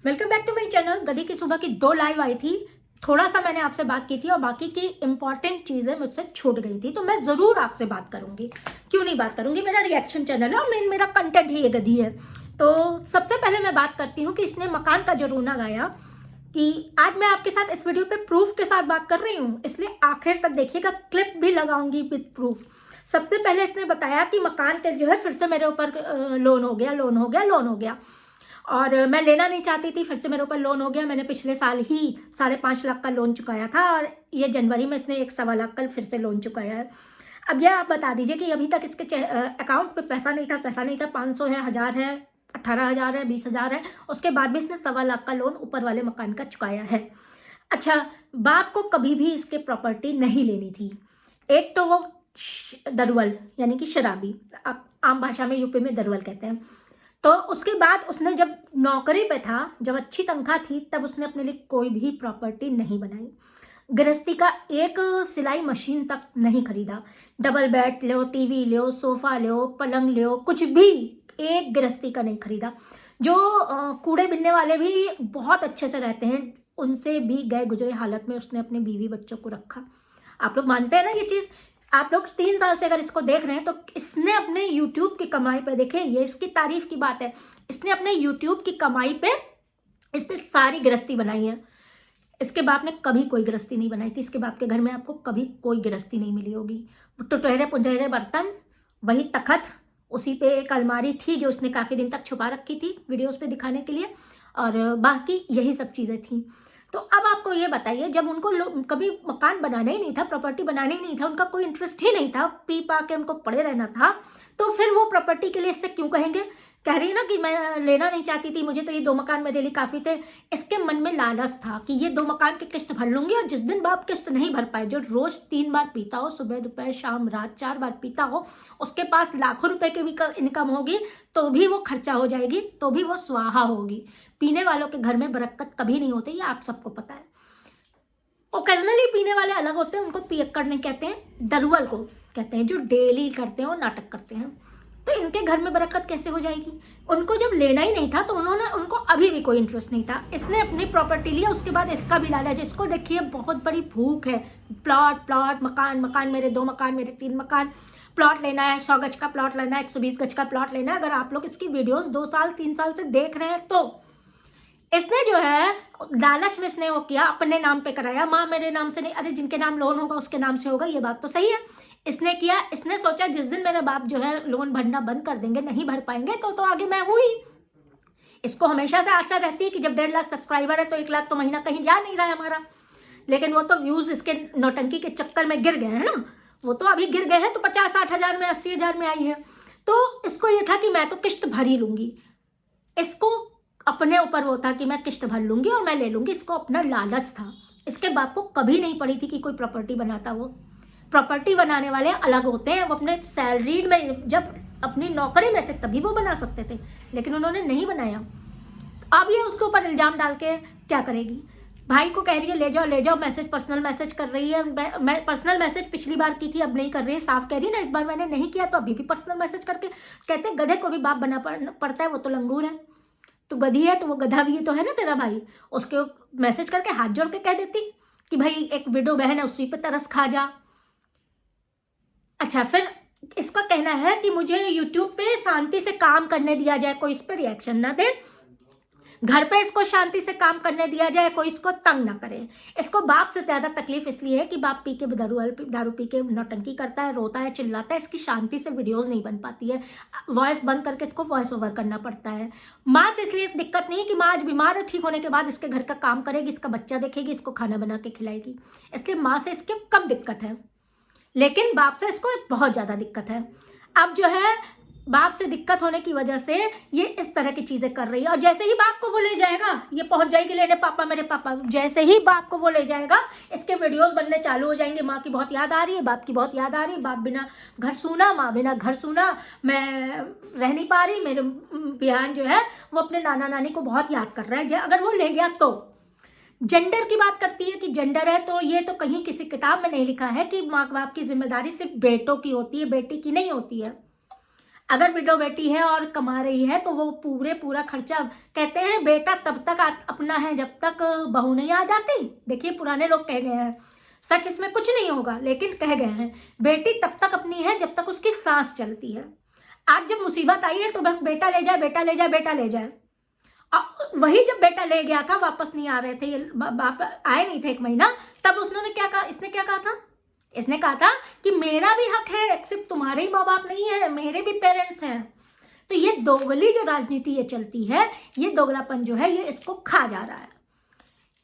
Welcome back to my channel. गधी की सुबह की 2 लाइव आई थी। थोड़ा सा मैंने आपसे बात की थी और बाकी की इंपॉर्टेंट चीज़ें मुझसे छूट गई थी, तो मैं ज़रूर आपसे बात करूंगी। क्यों नहीं बात करूंगी, मेरा रिएक्शन चैनल है और मेरा कंटेंट ही ये गधी है। तो सबसे पहले मैं बात करती हूँ कि इसने मकान का जो रोना गाया, कि आज मैं आपके साथ इस वीडियो पे प्रूफ के साथ बात कर रही हूँ, इसलिए आखिर तक देखिएगा, क्लिप भी लगाऊंगी विद प्रूफ। सबसे पहले इसने बताया कि मकान के जो है फिर से मेरे ऊपर लोन हो गया और मैं लेना नहीं चाहती थी, फिर से मेरे ऊपर लोन हो गया। मैंने पिछले साल ही 5.5 लाख का लोन चुकाया था और ये जनवरी में इसने 1.25 लाख का फिर से लोन चुकाया है। अब यह आप बता दीजिए कि अभी तक इसके अकाउंट पे पैसा नहीं था। 500 है, 1000 है, 18,000 है, 20,000 है। उसके बाद भी इसने 1.25 लाख का लोन ऊपर वाले मकान का चुकाया है। अच्छा, बाप को कभी भी इसके प्रॉपर्टी नहीं लेनी थी। एक तो वो दरुअल यानी कि शराबी, आप आम भाषा में यूपी में दरुअल कहते हैं। तो उसके बाद उसने जब नौकरी पे था, जब अच्छी तनख्वाह थी, तब उसने अपने लिए कोई भी प्रॉपर्टी नहीं बनाई। गृहस्थी का एक सिलाई मशीन तक नहीं खरीदा। डबल बेड लो, टीवी लो, सोफा लो, पलंग लो, कुछ भी एक गृहस्थी का नहीं खरीदा। जो कूड़े बिनने वाले भी बहुत अच्छे से रहते हैं, उनसे भी गए गुजरे हालत में उसने अपने बीवी बच्चों को रखा। आप लोग मानते हैं ना ये चीज़? आप लोग 3 साल से अगर इसको देख रहे हैं तो इसने अपने यूट्यूब की कमाई पे, देखे ये इसकी तारीफ की बात है, इसने अपने यूट्यूब की कमाई पे इसने सारी गृहस्थी बनाई है। इसके बाप ने कभी कोई गृहस्थी नहीं बनाई थी। इसके बाप के घर में आपको कभी कोई गृहस्थी नहीं मिली होगी। टुटहरे पुटहरे बर्तन, वही तखत, उसी पे एक अलमारी थी जो उसने काफ़ी दिन तक छुपा रखी थी वीडियोस पे दिखाने के लिए, और बाकी यही सब चीज़ें थी। तो अब आपको ये बताइए, जब उनको कभी मकान बनाना ही नहीं था, प्रॉपर्टी बनाना ही नहीं था, उनका कोई इंटरेस्ट ही नहीं था, पी पा के उनको पड़े रहना था, तो फिर वो प्रॉपर्टी के लिए इससे क्यों कहेंगे? कह रही है ना कि मैं लेना नहीं चाहती थी, मुझे तो ये 2 मकान मेरे लिए काफ़ी थे। इसके मन में लालच था कि ये 2 मकान की किस्त भर लूंगी, और जिस दिन बाप किस्त नहीं भर पाए, जो रोज़ 3 बार पीता हो, सुबह दोपहर शाम रात 4 बार पीता हो, उसके पास लाखों रुपए की भी इनकम होगी तो भी वो खर्चा हो जाएगी, तो भी वो स्वाहा होगी। पीने वालों के घर में बरकत कभी नहीं होती, ये आप सबको पता है। ओकेजनली पीने वाले अलग होते हैं, उनको पियक्कड़ नहीं कहते हैं, दरुअल को कहते हैं, जो डेली करते हैं और नाटक करते हैं। तो इनके घर में बरकत कैसे हो जाएगी? उनको जब लेना ही नहीं था तो उनको अभी भी कोई इंटरेस्ट नहीं था। इसने अपनी प्रॉपर्टी लिया, उसके बाद इसका भी लालच। इसको देखिए बहुत बड़ी भूख है, प्लॉट प्लॉट, मकान मकान, मेरे 2 मकान, मेरे 3 मकान, प्लॉट लेना है, 100 गज का प्लॉट लेना है, 120 गज का प्लॉट लेना है। अगर आप लोग इसकी वीडियोस 2 साल 3 साल से देख रहे हैं तो इसने जो है लालच में इसने वो किया, अपने नाम पे कराया। माँ मेरे नाम से नहीं, अरे जिनके नाम लोन होगा उसके नाम से होगा, ये बात तो सही है। इसने किया, इसने सोचा जिस दिन मेरे बाप जो है लोन भरना बंद कर देंगे, नहीं भर पाएंगे, तो आगे मैं हूँ ही। इसको हमेशा से आशा रहती है कि जब 1.5 लाख सब्सक्राइबर है तो 1 लाख तो महीना कहीं जा नहीं रहा है हमारा। लेकिन वो तो व्यूज इसके नौटंकी के चक्कर में गिर गए हैं ना, वो तो अभी गिर गए हैं, तो 50-60 हज़ार में 80,000 में आई है। तो इसको ये था कि मैं तो किस्त भर ही लूंगी। इसको अपने ऊपर वो था कि मैं किस्त भर लूंगी और मैं ले लूंगी, इसको अपना लालच था। इसके बाप को कभी नहीं पड़ी थी कि कोई प्रॉपर्टी बनाता। वो प्रॉपर्टी बनाने वाले अलग होते हैं, वो अपने सैलरी में जब अपनी नौकरी में थे तभी वो बना सकते थे, लेकिन उन्होंने नहीं बनाया। अब ये उसके ऊपर इल्ज़ाम डाल के क्या करेगी? भाई को कह रही है ले जाओ मैसेज, पर्सनल मैसेज कर रही है। मैं पर्सनल मैसेज पिछली बार की थी, अब नहीं कर रही है, साफ कह रही है ना, इस बार मैंने नहीं किया तो अभी भी पर्सनल मैसेज करके कहते गधे को भी बाप बना पड़ता है, वो तो लंगूर है। तो गधी है तो वो गधा भी तो है ना तेरा भाई। उसके मैसेज करके हाथ जोड़ के कह देती कि भाई एक विडो बहन है, उसी पे तरस खा जा। अच्छा, फिर इसका कहना है कि मुझे यूट्यूब पे शांति से काम करने दिया जाए, कोई इस पर रिएक्शन ना दे, घर पे इसको शांति से काम करने दिया जाए, कोई इसको तंग ना करे। इसको बाप से ज़्यादा तकलीफ इसलिए है कि बाप पी के दारू पी के नौटंकी करता है, रोता है, चिल्लाता है, इसकी शांति से वीडियोस नहीं बन पाती है, वॉइस बंद करके इसको वॉइस ओवर करना पड़ता है। माँ से इसलिए दिक्कत नहीं है कि माँ आज बीमार है, ठीक होने के बाद इसके घर का काम करेगी, इसका बच्चा देखेगी, इसको खाना बना के खिलाएगी, इसलिए माँ से इसके कम दिक्कत है, लेकिन बाप से इसको बहुत ज़्यादा दिक्कत है। अब जो है बाप से दिक्कत होने की वजह से ये इस तरह की चीज़ें कर रही है, और जैसे ही बाप को वो ले जाएगा, ये पहुंच जाएगी लेने पापा मेरे पापा, जैसे ही बाप को वो ले जाएगा इसके वीडियोस बनने चालू हो जाएंगे। माँ की बहुत याद आ रही है, बाप की बहुत याद आ रही है, बाप बिना घर सूना, माँ बिना घर सूना, मैं रह नहीं पा रही, मेरे बिहान जो है वो अपने नाना नानी को बहुत याद कर रहा है। अगर वो ले गया तो जेंडर की बात करती है कि जेंडर है, तो ये तो कहीं किसी किताब में नहीं लिखा है कि माँ बाप की जिम्मेदारी सिर्फ बेटों की होती है, बेटी की नहीं होती है। अगर विडो बेटी है और कमा रही है तो वो पूरा खर्चा, कहते हैं बेटा तब तक अपना है जब तक बहू नहीं आ जाती। देखिए पुराने लोग कह गए हैं, सच इसमें कुछ नहीं होगा लेकिन कह गए हैं, बेटी तब तक अपनी है जब तक उसकी सांस चलती है। आज जब मुसीबत आई है तो बस बेटा ले जाए, बेटा ले जाए, बेटा ले जाए। वही जब बेटा ले गया था, वापस नहीं आ रहे थे, ये बाप आए नहीं थे 1 महीना, तब उसने क्या कहा, इसने क्या कहा था, इसने कहा था कि मेरा भी हक है, सिर्फ तुम्हारे ही माँ बाप नहीं है, मेरे भी पेरेंट्स हैं। तो ये दोगली जो राजनीति ये चलती है, ये दोगलापन जो है, ये इसको खा जा रहा है।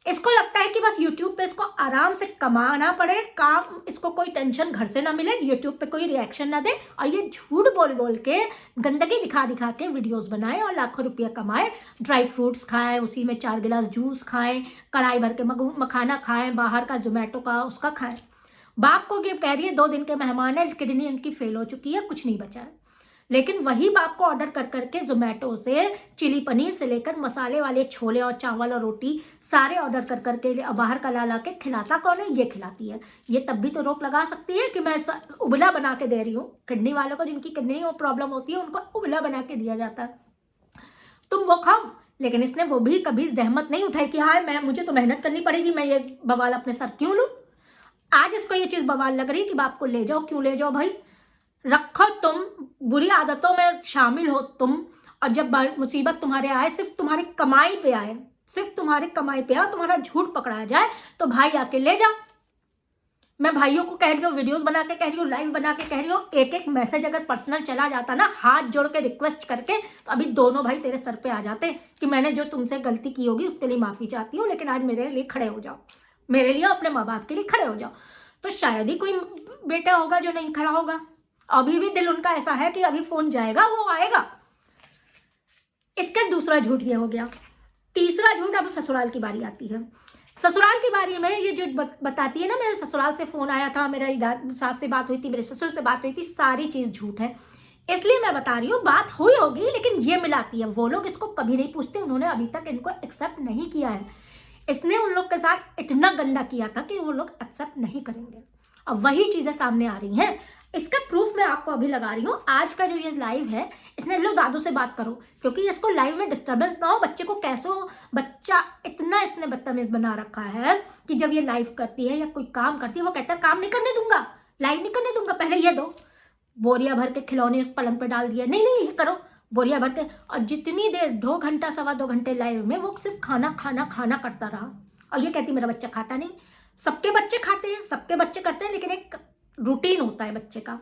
इसको लगता है कि बस YouTube पे इसको आराम से कमाना पड़े, काम, इसको कोई टेंशन घर से ना मिले, YouTube पे कोई रिएक्शन ना दे, और ये झूठ बोल बोल के, गंदगी दिखा दिखा के वीडियोस बनाए और लाखों रुपया कमाए। ड्राई फ्रूट्स खाएं, उसी में 4 गिलास जूस खाएं, कढ़ाई भर के मखाना खाएं, बाहर का जोमेटो का उसका खाएं। बाप को ये कह रही है 2 दिन के मेहमान है, किडनी इनकी फेल हो चुकी है, कुछ नहीं बचा है। लेकिन वही बाप को ऑर्डर कर करके जोमेटो से चिली पनीर से लेकर मसाले वाले छोले और चावल और रोटी सारे ऑर्डर कर करके बाहर का ला के खिलाता कौन है, ये खिलाती है। ये तब भी तो रोक लगा सकती है कि मैं उबला बना के दे रही हूँ। किडनी वालों को, जिनकी किडनी प्रॉब्लम होती है, उनको उबला बना के दिया जाता है, तुम वो खाओ। लेकिन इसने वो भी कभी जहमत नहीं उठाई कि हाँ मुझे तो मेहनत करनी पड़ेगी, मैं ये बवाल अपने सर क्यों लूँ। आज इसको ये चीज़ बवाल लग रही है कि बाप को ले जाओ। क्यों ले जाओ भाई, रखो, तुम बुरी आदतों में शामिल हो तुम, और जब मुसीबत तुम्हारे आए, सिर्फ तुम्हारी कमाई पे आए, सिर्फ तुम्हारी कमाई पे आए, तुम्हारा झूठ पकड़ा जाए तो भाई आके ले जाओ। मैं भाइयों को कह रही हूँ, वीडियोस बना के कह रही हूँ, लाइव बना के कह रही हूँ, एक मैसेज अगर पर्सनल चला जाता ना, हाथ जोड़ के रिक्वेस्ट करके, तो अभी दोनों भाई तेरे सर पे आ जाते कि मैंने जो तुमसे गलती की होगी उसके लिए माफ़ी चाहती हूँ, लेकिन आज मेरे लिए खड़े हो जाओ, मेरे लिए, अपने माँ बाप के लिए खड़े हो जाओ। तो शायद ही कोई बेटा होगा जो नहीं खड़ा होगा। अभी भी दिल उनका ऐसा है कि अभी फोन जाएगा, वो आएगा। इसका दूसरा झूठ ये हो गया। तीसरा झूठ, अब ससुराल की बारी आती है। ससुराल की बारी में ये जो बताती है ना, मेरे ससुराल से फोन आया था, मेरे सास से बात हुई थी, मेरे ससुर से बात हुई थी, सारी चीज झूठ है। इसलिए मैं बता रही हूँ, बात हुई होगी लेकिन ये मिलाती है। वो लोग इसको कभी नहीं पूछते, उन्होंने अभी तक इनको एक्सेप्ट नहीं किया है। इसने उन लोग के साथ इतना गंदा किया था कि वो लोग एक्सेप्ट नहीं करेंगे। अब वही चीजें सामने आ रही हैं। इसका प्रूफ मैं आपको अभी लगा रही हूँ। आज का जो ये लाइव है, इसने लो दादू से बात करो, क्योंकि इसको लाइव में डिस्टर्बेंस ना हो। बच्चे को कैसे हो, बच्चा इतना इसने बदतमीज बना रखा है कि जब ये लाइव करती है या कोई काम करती है, वो कहता है काम नहीं करने दूंगा, लाइव नहीं करने दूंगा, पहले ये दो। बोरिया भर के खिलौने पलंग पर डाल दिया, नहीं ये करो, बोरिया भर के। और जितनी देर 2 घंटा 2.25 घंटे लाइव में वो सिर्फ खाना खाना खाना करता रहा, और ये कहती मेरा बच्चा खाता नहीं। सबके बच्चे खाते हैं, सबके बच्चे करते हैं, लेकिन एक रूटीन होता है बच्चे का।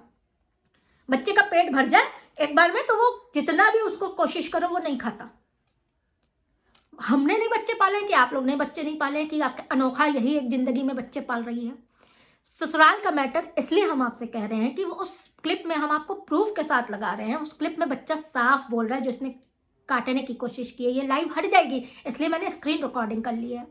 बच्चे का पेट भर जाए एक बार में तो वो जितना भी उसको कोशिश करो वो नहीं खाता। हमने नहीं बच्चे पाले कि आप लोग ने बच्चे नहीं पाले कि आपका अनोखा यही एक जिंदगी में बच्चे पाल रही है। ससुराल का मैटर इसलिए हम आपसे कह रहे हैं कि वो उस क्लिप में हम आपको प्रूफ के साथ लगा रहे हैं। उस क्लिप में बच्चा साफ बोल रहा है, जो इसने काटने की कोशिश की है। ये लाइव हट जाएगी, इसलिए मैंने स्क्रीन रिकॉर्डिंग कर ली है।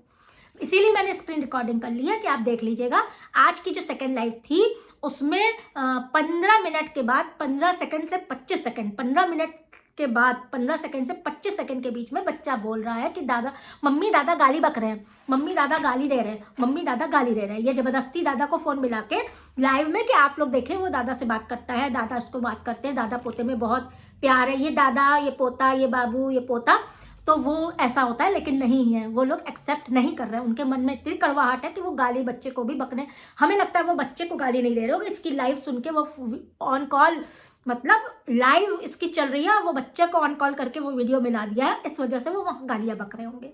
इसीलिए मैंने स्क्रीन रिकॉर्डिंग कर ली है कि आप देख लीजिएगा। आज की जो सेकंड लाइव थी उसमें 15 मिनट के बाद 15 सेकंड से 25 सेकंड, 15 मिनट के बाद 15 सेकंड से 25 सेकंड के बीच में बच्चा बोल रहा है कि दादा, मम्मी दादा गाली बक रहे हैं, मम्मी दादा गाली दे रहे हैं, मम्मी दादा गाली दे रहे हैं। ये ज़बरदस्ती दादा को फ़ोन मिला के लाइव में कि आप लोग देखें, वो दादा से बात करता है, दादा उसको बात करते हैं, दादा पोते में बहुत प्यार है, ये दादा, ये पोता, ये बाबू, ये पोता। तो वो ऐसा होता है, लेकिन नहीं है, वो लोग एक्सेप्ट नहीं कर रहे हैं। उनके मन में इतनी कड़वाहट है कि वो गाली बच्चे को भी बकने, हमें लगता है वो बच्चे को गाली नहीं दे रहे हो। इसकी लाइव सुन के वो ऑन कॉल, मतलब लाइव इसकी चल रही है, वो बच्चे को ऑन कॉल करके वो वीडियो मिला दिया है, इस वजह से वो गालियाँ बक रहे होंगे।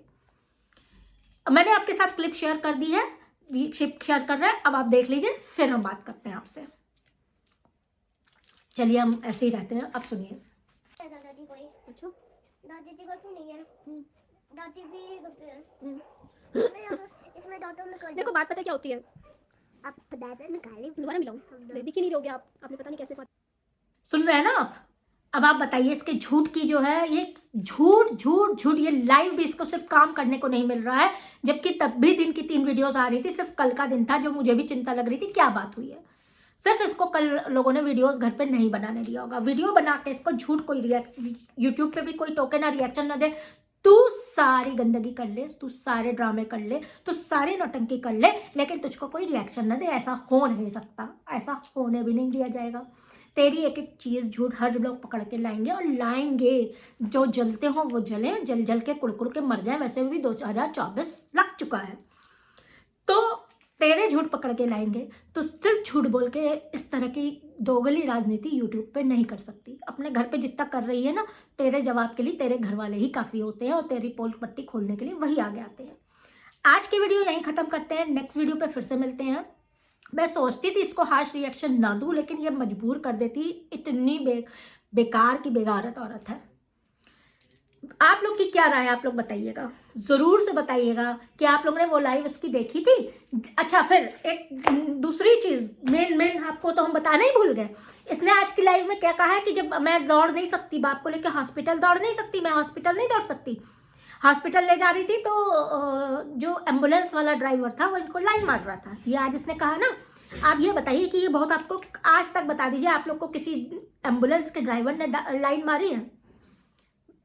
मैंने आपके साथ क्लिप शेयर कर दी है, क्लिप शेयर कर रहे हैं, अब आप देख लीजिए, फिर हम बात करते हैं आपसे। चलिए हम ऐसे ही रहते हैं, अब सुनिए। दादाजी कोई पूछो, दादी जी करती नहीं है, दादी भी करती है। इसमें दांतों में कर देखो बात पता क्या होती है, आप दादा निकाले दोबारा मिलाऊं, दिख ही नहीं रहोगे आप, आपने पता नहीं कैसे सुन रहे हैं ना आप। अब आप बताइए, इसके झूठ की जो है, ये झूठ झूठ झूठ, ये लाइव भी इसको सिर्फ काम करने को नहीं मिल रहा है, जबकि तब भी दिन की 3 वीडियोस आ रही थी। सिर्फ कल का दिन था जो मुझे भी चिंता लग रही थी, क्या बात हुई है। सिर्फ इसको कल लोगों ने वीडियोस घर पे नहीं बनाने दिया होगा। वीडियो बना के इसको झूठ, कोई यूट्यूब पे भी कोई टोके ना, रिएक्शन ना दे, तू सारी गंदगी कर ले, तू सारे ड्रामे कर ले, तू सारी नौटंकी कर ले, लेकिन तुझको कोई रिएक्शन ना दे। ऐसा हो नहीं सकता, ऐसा होने भी नहीं दिया जाएगा। तेरी एक एक चीज़ झूठ हर लोग पकड़ के लाएंगे और लाएंगे। जो जलते हो वो जलें, जल जल के कुड़ के मर जाए। वैसे भी 2024 लग चुका है, तो तेरे झूठ पकड़ के लाएंगे। तो सिर्फ झूठ बोल के इस तरह की दोगली राजनीति यूट्यूब पे नहीं कर सकती। अपने घर पे जितना कर रही है ना, तेरे जवाब के लिए तेरे घर वाले ही काफ़ी होते हैं और तेरी पोल पट्टी खोलने के लिए वही आगे आते हैं। आज की वीडियो यहीं ख़त्म करते हैं, नेक्स्ट वीडियो पे फिर से मिलते हैं। मैं सोचती थी इसको हार्श रिएक्शन ना दूँ, लेकिन ये मजबूर कर देती। इतनी बेकार की बेगारत औरत है। आप लोग की क्या राय है, आप लोग बताइएगा, ज़रूर से बताइएगा कि आप लोगों ने वो लाइव इसकी देखी थी। अच्छा, फिर एक दूसरी चीज़ मेन आपको तो हम बताना ही भूल गए। इसने आज की लाइव में क्या कहा है कि जब मैं दौड़ नहीं सकती, बाप को लेकर हॉस्पिटल दौड़ नहीं सकती, मैं हॉस्पिटल नहीं दौड़ सकती। हॉस्पिटल ले जा रही थी तो जो एम्बुलेंस वाला ड्राइवर था वो इनको लाइन मार रहा था। ये आज इसने कहा ना। आप ये बताइए कि ये बहुत आपको आज तक बता दीजिए, आप लोग को किसी एम्बुलेंस के ड्राइवर ने लाइन मारी है?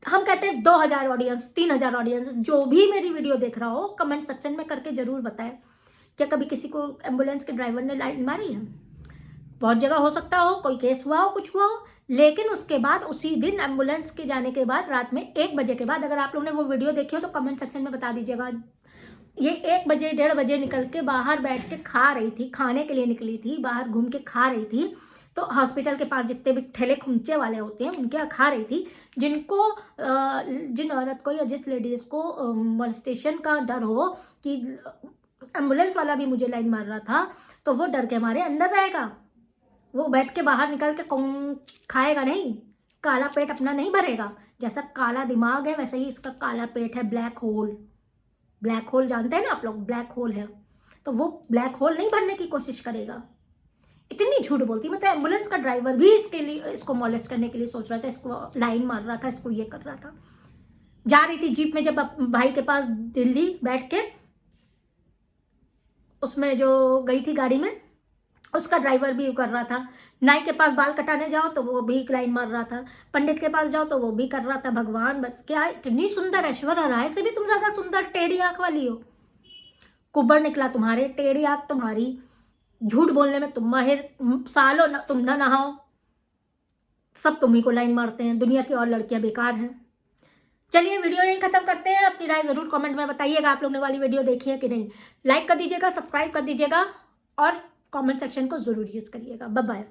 हम कहते हैं 2000 ऑडियंस, 3000 ऑडियंस, जो भी मेरी वीडियो देख रहा हो कमेंट सेक्शन में करके ज़रूर बताएं, क्या कभी किसी को एम्बुलेंस के ड्राइवर ने लाइन मारी है? बहुत जगह हो सकता हो, कोई केस हुआ हो, कुछ हुआ हो, लेकिन उसके बाद उसी दिन एम्बुलेंस के जाने के बाद रात में 1 बजे के बाद, अगर आप लोगों ने वो वीडियो देखी हो तो कमेंट सेक्शन में बता दीजिएगा। ये 1 बजे 1:30 बजे निकल के बाहर बैठ के खा रही थी, खाने के लिए निकली थी, बाहर घूम के खा रही थी। तो हॉस्पिटल के पास जितने भी ठेले खुमचे वाले होते हैं उनके यहाँ खा रही थी। जिन औरत को या जिस लेडीज़ को मोलेस्टेशन का डर हो कि एम्बुलेंस वाला भी मुझे लाइन मार रहा था, तो वो डर के मारे अंदर रहेगा। वो बैठ के बाहर निकल के खाएगा नहीं, काला पेट अपना नहीं भरेगा। जैसा काला दिमाग है वैसे ही इसका काला पेट है। ब्लैक होल जानते हैं ना आप लोग, ब्लैक होल है। तो वो ब्लैक होल नहीं भरने की कोशिश करेगा। इतनी झूठ बोलती। मतलब एम्बुलेंस का ड्राइवर भी इसको मॉलेस्ट करने के लिए सोच रहा था, इसको लाइन मार रहा था, इसको ये कर रहा था। जा रही थी जीप में जब भाई के पास दिल्ली बैठ के, उसमें जो गई थी गाड़ी में, उसका ड्राइवर भी कर रहा था। नाई के पास बाल कटाने जाओ तो वो भी लाइन मार रहा था। पंडित के पास जाओ तो वो भी कर रहा था। भगवान क्या इतनी सुंदर, ऐश्वर्या राय से भी तुम ज़्यादा सुंदर टेढ़ी आँख वाली हो। कुब्बर निकला तुम्हारे, टेढ़ी आँख तुम्हारी, झूठ बोलने में तुम माहिर, सालों तुम ना नहाओ, सब तुम्ही को लाइन मारते हैं। दुनिया की और लड़कियां बेकार हैं। चलिए वीडियो यहीं खत्म करते हैं। अपनी राय ज़रूर कमेंट में बताइएगा, आप लोगों ने वाली वीडियो देखी है कि नहीं। लाइक कर दीजिएगा, सब्सक्राइब कर दीजिएगा और कमेंट सेक्शन को ज़रूर यूज़ करिएगा। Bye bye.